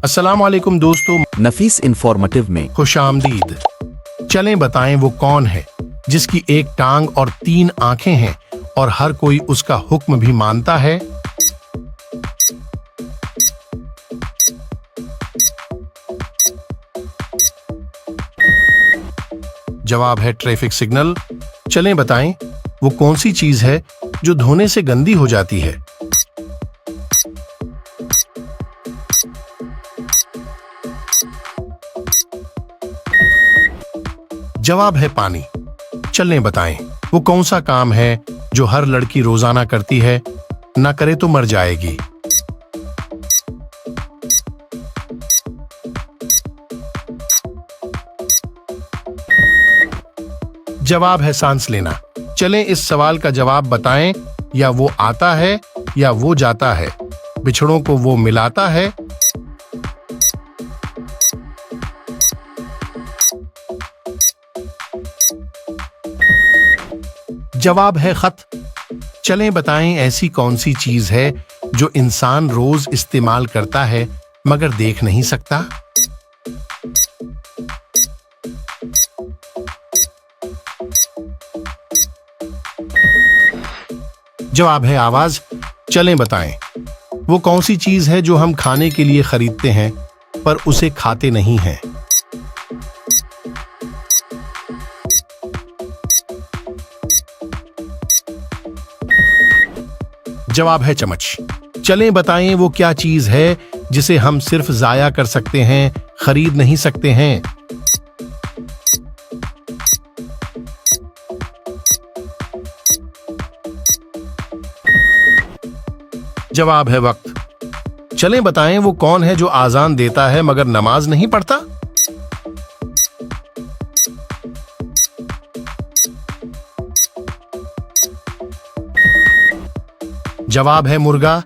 अस्सलाम वालेकुम दोस्तों, नफीस इंफॉर्मेटिव में खुश आमदीद। चलें बताएं वो कौन है जिसकी एक टांग और 3 आंखें हैं और हर कोई उसका हुक्म भी मानता है। जवाब है ट्रैफिक सिग्नल। चलें बताएं वो कौन सी चीज है जो धोने से गंदी हो जाती है। जवाब है पानी। चलें बताएं वो कौन सा काम है जो हर लड़की रोजाना करती है, ना करे तो मर जाएगी। जवाब है सांस लेना। चलें इस सवाल का जवाब बताएं, या वो आता है या वो जाता है, बिछड़ों को वो मिलाता है। जवाब है खत। चलें बताएं ऐसी कौन सी चीज है जो इंसान रोज इस्तेमाल करता है मगर देख नहीं सकता। जवाब है आवाज। चलें बताएं वो कौन सी चीज है जो हम खाने के लिए खरीदते हैं पर उसे खाते नहीं हैं। जवाब है चम्मच। चलें बताएं वो क्या चीज है जिसे हम सिर्फ जाया कर सकते हैं, खरीद नहीं सकते हैं। जवाब है वक्त। चलें बताएं वो कौन है जो आजान देता है मगर नमाज नहीं पढ़ता। जवाब है मुर्गा।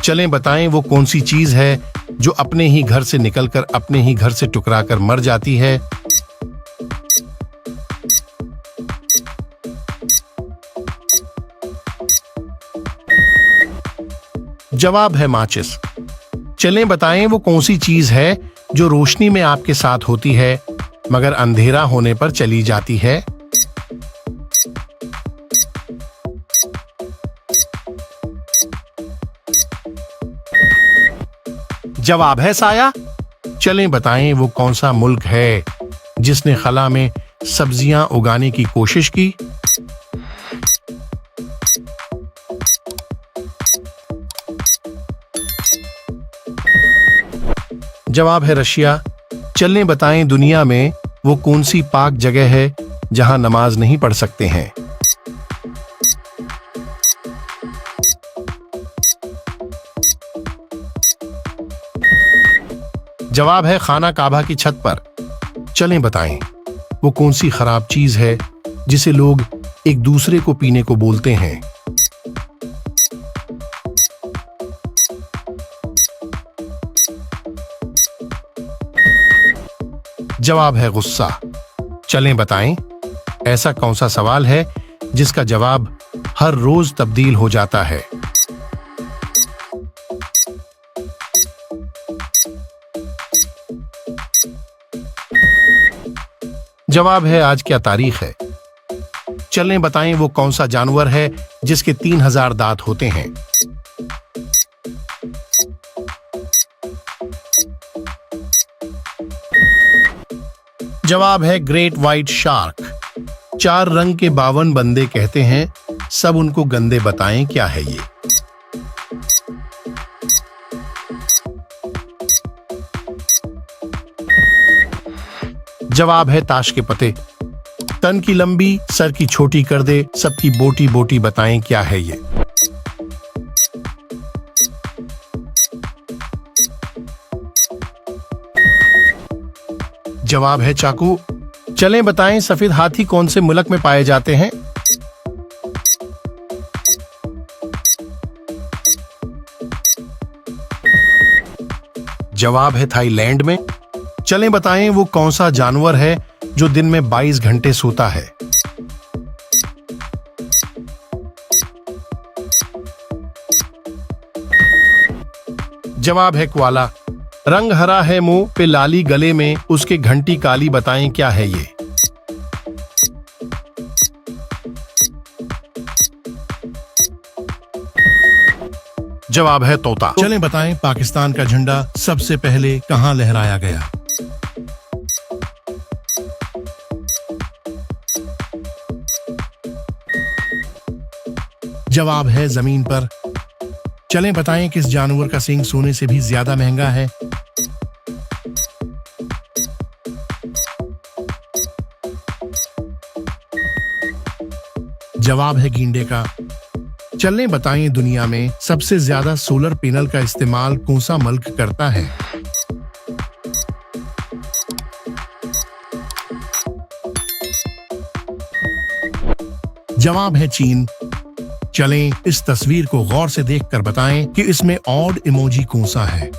चलें बताएं वो कौन सी चीज है जो अपने ही घर से निकलकर अपने ही घर से टुकरा कर मर जाती है। जवाब है माचिस। चलें बताएं वो कौन सी चीज है जो रोशनी में आपके साथ होती है मगर अंधेरा होने पर चली जाती है। जवाब है साया। चलें बताएं वो कौन सा मुल्क है जिसने खला में सब्जियां उगाने की कोशिश की। जवाब है रशिया। चलें बताएं दुनिया में वो कौन सी पाक जगह है जहां नमाज नहीं पढ़ सकते हैं। जवाब है खाना काबा की छत पर। चलें बताएं वो कौन सी खराब चीज है जिसे लोग एक दूसरे को पीने को बोलते हैं। जवाब है गुस्सा। चलें बताएं ऐसा कौन सा सवाल है जिसका जवाब हर रोज तब्दील हो जाता है। जवाब है आज क्या तारीख है। चलें बताएं वो कौन सा जानवर है जिसके 3000 दांत होते हैं। जवाब है ग्रेट व्हाइट शार्क। 4 रंग के 52 बंदे कहते हैं सब उनको गंदे, बताएं क्या है ये। जवाब है ताश के पत्ते। तन की लंबी सर की छोटी कर दे सबकी बोटी बोटी, बताएं क्या है ये। जवाब है चाकू। चलें बताएं सफेद हाथी कौन से मुल्क में पाए जाते हैं। जवाब है थाईलैंड में। चलें बताएं वो कौन सा जानवर है जो दिन में 22 घंटे सोता है। जवाब है कोआला। रंग हरा है मुंह पे लाली गले में, उसके घंटी काली, बताएं क्या है ये। जवाब है तोता। चलें बताएं पाकिस्तान का झंडा सबसे पहले कहां लहराया गया। जवाब है जमीन पर। चलें बताएं किस जानवर का सींग सोने से भी ज्यादा महंगा है। जवाब है गींडे का। चलें बताएं दुनिया में सबसे ज्यादा सोलर पैनल का इस्तेमाल कौन सा मुल्क करता है। जवाब है चीन। चलें इस तस्वीर को गौर से देखकर बताएं कि इसमें ऑड इमोजी कौन सा है।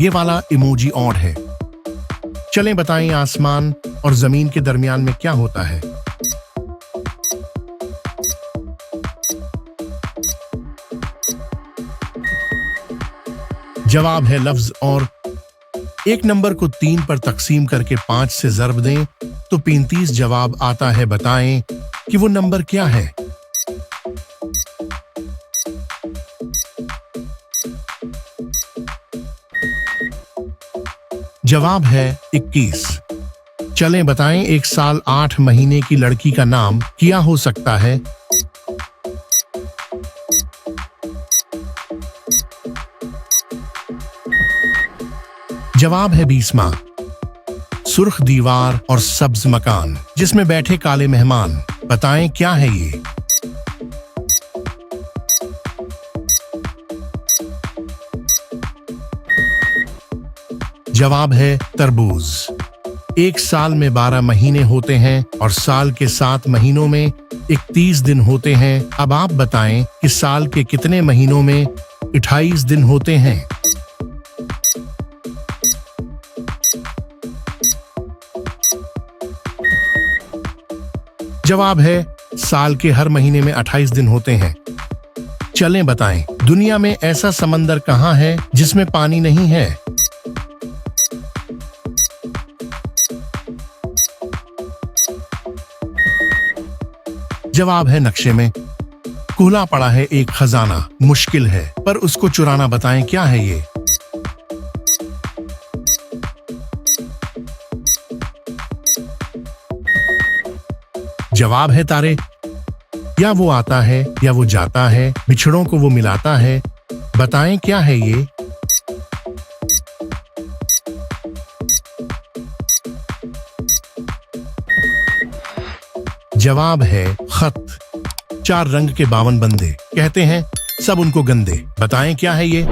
ये वाला इमोजी ऑड है। चलें बताएं आसमान और जमीन के दरमियान में क्या होता है। जवाब है लफ्ज और। एक नंबर को 3 पर तकसीम करके 5 से ज़र्ब दें तो 35 जवाब आता है, बताएं कि वो नंबर क्या है। जवाब है 21। चलें बताएं 1 साल 8 महीने की लड़की का नाम क्या हो सकता है। जवाब है 20 माह। सुर्ख दीवार और सब्ज मकान जिसमें बैठे काले मेहमान, बताएं क्या है ये। जवाब है तरबूज। 1 साल में 12 महीने होते हैं और साल के 7 महीनों में 31 दिन होते हैं। अब आप बताएं कि साल के कितने महीनों में 28 दिन होते हैं। जवाब है साल के हर महीने में 28 दिन होते हैं। चलें बताएं दुनिया में ऐसा समंदर कहां है जिसमें पानी नहीं है। जवाब है नक्शे में। खुला पड़ा है एक खजाना, मुश्किल है पर उसको चुराना, बताएं क्या है ये। जवाब है तारे। या वो आता है या वो जाता है, बिछड़ों को वो मिलाता है, बताएं क्या है ये। जवाब है खत। 4 रंग के 52 बंदे, कहते हैं सब उनको गंदे, बताएं क्या है ये।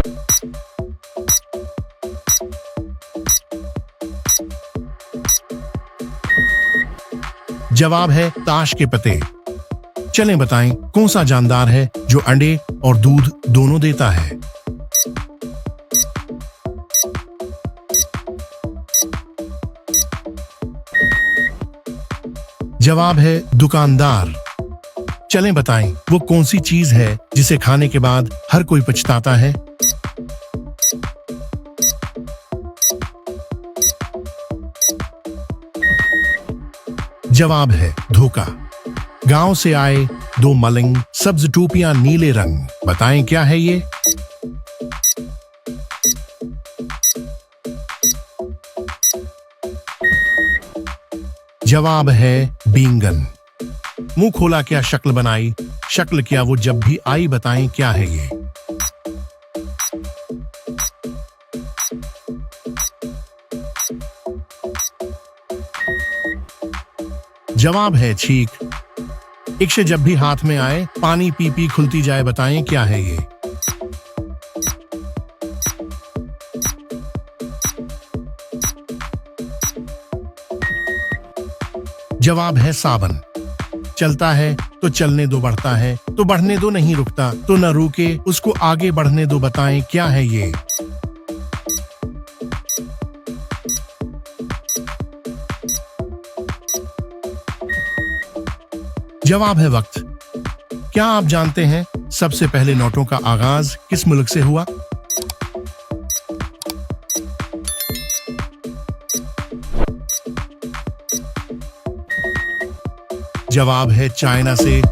जवाब है ताश के पत्ते। चलें बताएं कौन सा जानदार है जो अंडे और दूध दोनों देता है। जवाब है दुकानदार। चलें बताएं वो कौन सी चीज है जिसे खाने के बाद हर कोई पछताता है। जवाब है धोखा। गांव से आए 2 मलिंग, सब्ज टोपियां नीले रंग, बताएं क्या है ये। जवाब है बींगन। मुंह खोला क्या शक्ल बनाई, शक्ल क्या वो जब भी आई, बताएं क्या है ये। जवाब है छींक। इक्ष जब भी हाथ में आए, पानी पी पी खुलती जाए, बताएं क्या है ये। जवाब है सावन। चलता है तो चलने दो, बढ़ता है तो बढ़ने दो, नहीं रुकता तो न रुके उसको आगे बढ़ने दो, बताएं क्या है ये। जवाब है वक्त। क्या आप जानते हैं सबसे पहले नोटों का आगाज किस मुल्क से हुआ? जवाब है चाइना से।